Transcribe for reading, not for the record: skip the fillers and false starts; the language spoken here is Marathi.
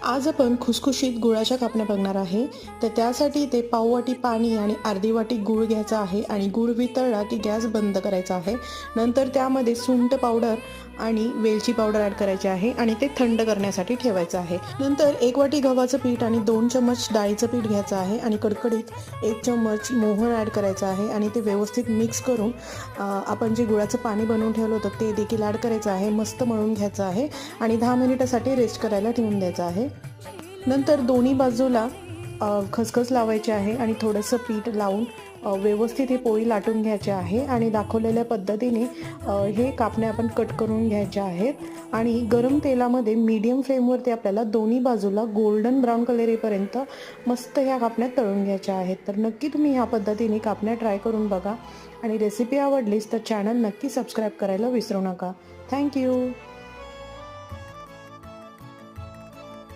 आज आपण खुसखुशीत गुळाच्या कापण्या बघणार आहे. तर त्यासाठी ते पाव वाटी पाणी आणि अर्धी वाटी गूळ घ्यायचा आहे आणि गूळ वितळला की गॅस बंद करायचा आहे. नंतर त्यामध्ये सुंठ पावडर आणि वेलची पावडर ॲड करायची आहे आणि ते थंड करण्यासाठी ठेवायचं आहे. नंतर 1 वाटी गव्हाचं पीठ आणि 2 चम्मच डाळीचं पीठ घ्यायचं आहे आणि कडकडीत 1 चम्मच मोहन ॲड करायचं आहे आणि ते व्यवस्थित मिक्स करून आपण जे गुळाचं पाणी बनवून ठेवलं होतं ते देखील ॲड करायचं आहे. मस्त मळून घ्यायचं आहे आणि 10 मिनिटासाठी रेस्ट करायला ठेवून द्यायचं आहे. नंतर दोन्ही बाजूला खसखस लावायची आहे आणि थोडंसं पीठ लावून व्यवस्थित ही पोळी लाटून घ्यायची आहे आणि दाखवलेल्या पद्धतीने हे कापण्या आपण कट करून घ्यायच्या आहेत आणि गरम तेलामध्ये मीडियम फ्लेमवरती आपल्याला दोन्ही बाजूला गोल्डन ब्राऊन कलर येईपर्यंत मस्त ह्या कापण्या तळून घ्यायच्या आहेत. तर नक्की तुम्ही ह्या पद्धतीने कापण्या ट्राय करून बघा आणि रेसिपी आवडलीच तर चॅनल नक्की सबस्क्राईब करायला विसरू नका. थँक्यू.